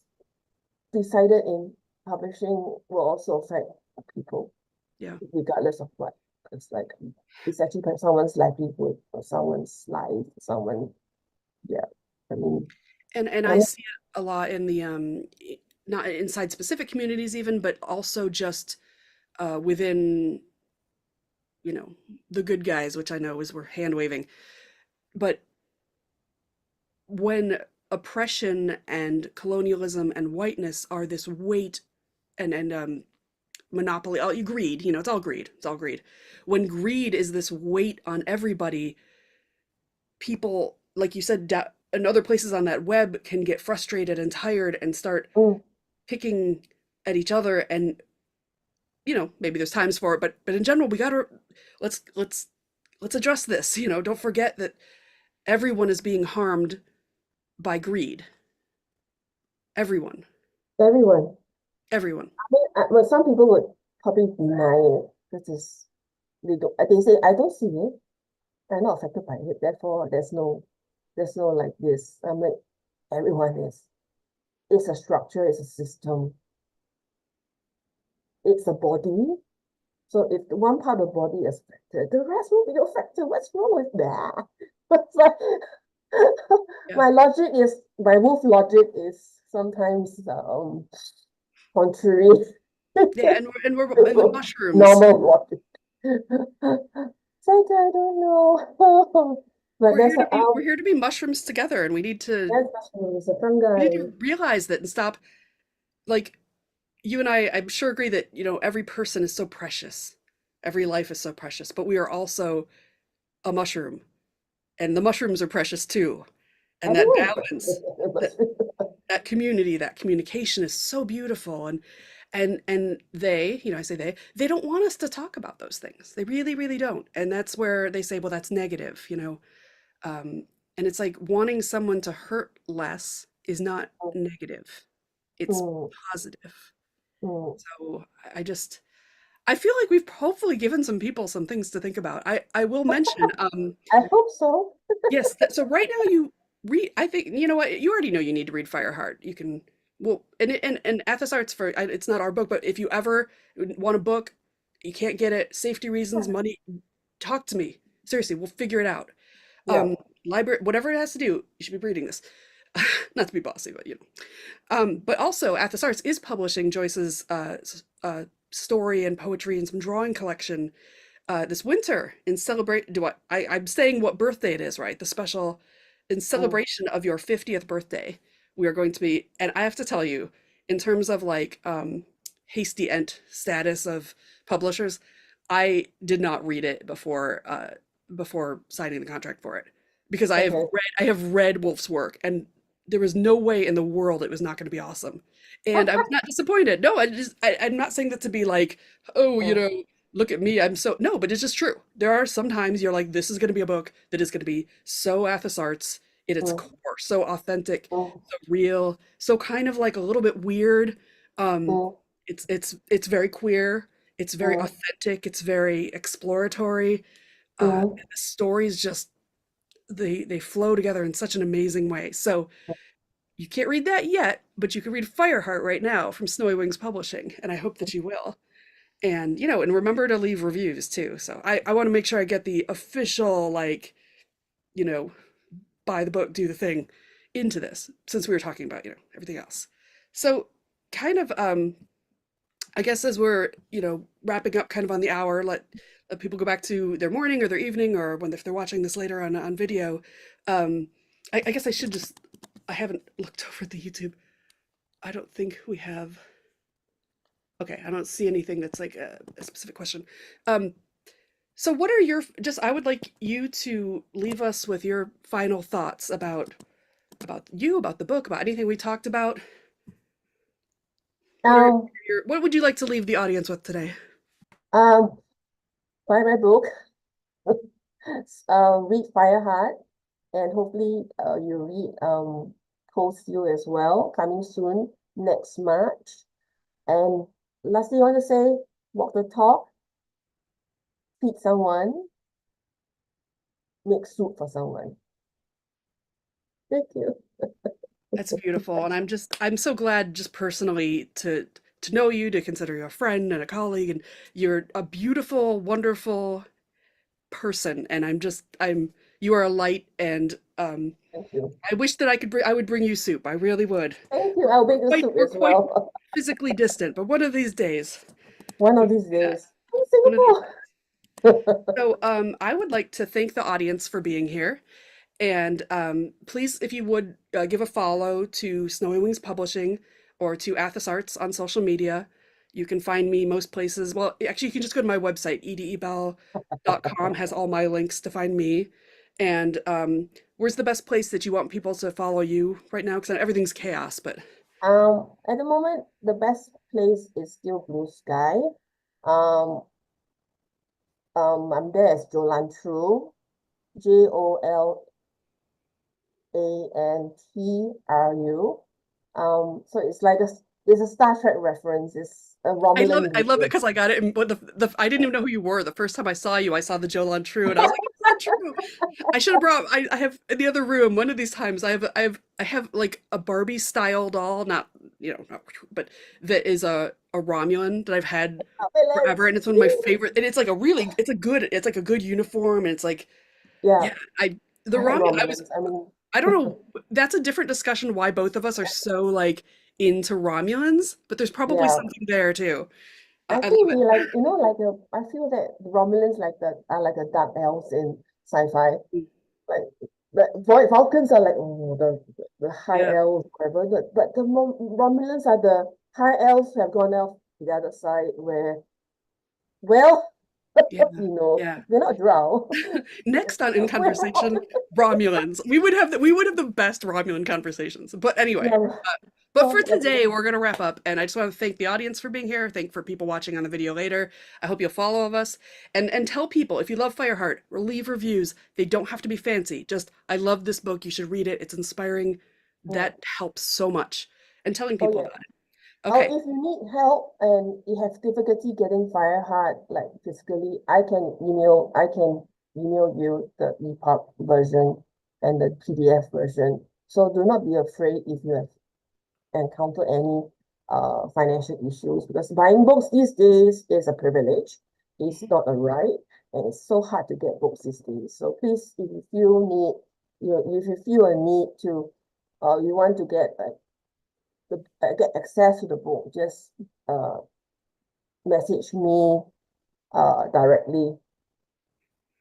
decided in publishing will also affect people, Yeah. regardless of what. It's like it's actually someone's livelihood or someone's life, someone, yeah. I mean. And I I mean, see it a lot in the not inside specific communities even, but also just within, you know, the good guys, which I know is we're hand waving. But when oppression and colonialism and whiteness are this weight and monopoly, all you greed, you know, it's all greed. It's all greed. When greed is this weight on everybody, people, like you said, and other places on that web can get frustrated and tired and start mm, picking at each other. And you know, maybe there's times for it, but in general, we gotta let's address this. You know, don't forget that everyone is being harmed by greed. Everyone, everyone. everyone. Well, some people would probably deny it because they don't. They say I don't see it. I'm not affected by it. Therefore, there's no like this. I'm like everyone is. It's a structure. It's a system. It's a body. So if one part of the body is affected, the rest will be affected. What's wrong with that? It's like Yeah, my wolf logic is sometimes contrary yeah, and we're in the to mushrooms. normal logic. So I don't know. But We're that's here to a be we're here to be mushrooms together, and that's a we need fungi. to realize that and stop. Like you and I'm sure agree that you know every person is so precious, every life is so precious, but we are also a mushroom, and the mushrooms are precious too. And that Everyone is balance, that that community, that communication is so beautiful. And they, you know, I say they don't want us to talk about those things. They really, really don't. And that's where they say, well, that's negative, you know. Um, and it's like wanting someone to hurt less is not negative. It's mm, positive. mm. So I just I feel like we've hopefully given some people some things to think about. I will mention, I hope so. yes, so right now you read, I think, you know what, you already know you need to read Fireheart. You can, well, and Athos Arts it's not our book, but if you ever want a book, you can't get it, safety reasons, money, talk to me. Seriously, we'll figure it out. Yeah. Library, whatever it has to do, you should be reading this. Not to be bossy, but you know. But also, Athos Arts is publishing Joyce's story and poetry and some drawing collection this winter in celebrate. I'm saying what birthday it is, right? The special in Mm, celebration of your 50th birthday. We are going to be, and I have to tell you, in terms of like hasty ent status of publishers, I did not read it before signing the contract for it because okay. I have read Wolf's work and there was no way in the world it was not going to be awesome. And I was not disappointed. No, I'm not saying that to be like, oh, you Mm, know, look at me, I'm so no, but it's just true. There are sometimes you're like, this is going to be a book that is going to be so Athos Arts at its mm, core, so authentic, mm, so real, so kind of like a little bit weird. Um, mm, it's very queer, it's very mm, authentic, it's very exploratory. mm. The stories just they flow together in such an amazing way. So you can't read that yet, but you can read Fireheart right now from Snowy Wings Publishing, and I hope that you will. And you know, and remember to leave reviews too. So I want to make sure I get the official, like, you know, buy the book, do the thing into this, since we were talking about, you know, everything else. So kind of I guess as we're, you know, wrapping up kind of on the hour, let people go back to their morning or their evening, or when if they're watching this later on video. um I guess I should just, I haven't looked over at the YouTube. I don't think we have, okay, I don't see anything that's like a specific question. um So what are your, just I would like you to leave us with your final thoughts about you, about the book, about anything we talked about. What are Um, what would you like to leave the audience with today? um, buy my book. Read Fireheart, and hopefully, you read Cold Steel as well, coming soon next March. And lastly, I want to say, walk the talk, feed someone, make soup for someone. Thank you. That's beautiful. And I'm so glad just personally to know you, to consider you a friend and a colleague, and you're a beautiful, wonderful person. And I'm You are a light, and Thank you. I wish that I would bring you soup. I really would. Thank you. I'll make the soup We're as quite well. physically distant, but one of these days, One we of can these do that. days. In One of these Singapore. days. So, I would like to thank the audience for being here. And please, if you would give a follow to Snowy Wings Publishing or to Athos Arts on social media. You can find me most places. Well, actually, you can just go to my website, edebell.com, has all my links to find me. And where's the best place that you want people to follow you right now? Because everything's chaos, but At the moment, the best place is still Blue Sky. Um, I'm there as Jolan True, JolanTru. So it's a Star Trek reference. It's a I love it. Romulan I love it name. because I got it. And but I didn't even know who you were. The first time I saw you, I saw the Jolan True, and I was like, "Is that true?" I should have brought. I have in the other room. One of these times, I have like a Barbie style doll, not not, but that is a Romulan that I've had forever, Ambulance. and it's one of my favorite. And it's like it's like a good uniform, and it's like Yeah, yeah, the I like Romulan. Romulans. I mean, I don't know. That's a different discussion. Why both of us are so like into Romulans, but there's probably yeah. something there too. I I love think we it. like, I feel that the Romulans are like the dark elves in sci-fi. Like the Vulcans are like the high Yeah, elves, whatever. But the Romulans are the high elves who have gone off the other side where, well, yeah, yeah. we're not drow. Next on in We're conversation, not. Romulans. We would have the best Romulan conversations. But anyway, Yeah, but for well, that's today, we're gonna wrap up, and I just want to thank the audience for being here. Thank for people watching on the video later. I hope you'll follow us and tell people if you love Fireheart, leave reviews. They don't have to be fancy. Just I love this book. You should read it. It's inspiring. yeah. That helps so much. And telling Oh people yeah. about it. Oh, Okay. if you need help and you have difficulty getting Fireheart, like physically, I can email you the EPUB version and the PDF version. So do not be afraid if you have encountered any financial issues, because buying books these days is a privilege. It's Mhm. not a right, and it's so hard to get books these days. So please, if you feel if you feel a need to, you want to get get access to the book, just uh, message me directly,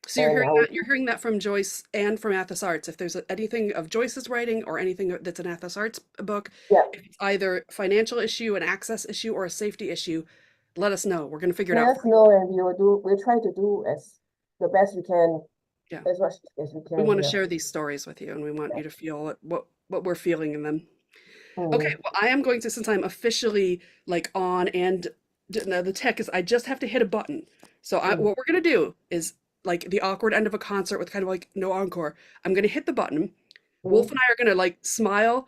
So and I will. you're hearing that from Joyce and from Athos Arts. If there's anything of Joyce's writing or anything that's an Athos Arts book, Yeah, if it's either financial issue, an access issue, or a safety issue, let us know. We're going to figure it out let for us know, and we'll try to do as the best we can, you. Yeah. as much as we We can want to here. share these stories with you, and we want Yeah. you to feel what we're feeling in them. Okay, Mm, well, I am going to, since I'm officially like on and no, the tech is, I just have to hit a button. So mm, what we're gonna do is like the awkward end of a concert with kind of like no encore. I'm gonna hit the button. Wolf mm. and I are gonna like smile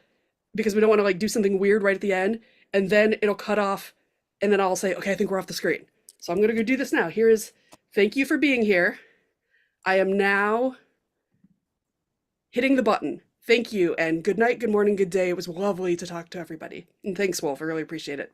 because we don't want to like do something weird right at the end, and then it'll cut off, and then I'll say, okay, I think we're off the screen. So I'm gonna go do this now. Here is, thank you for being here. I am now hitting the button. Thank you, and good night, good morning, good day. It was lovely to talk to everybody. And thanks, Wolf. I really appreciate it.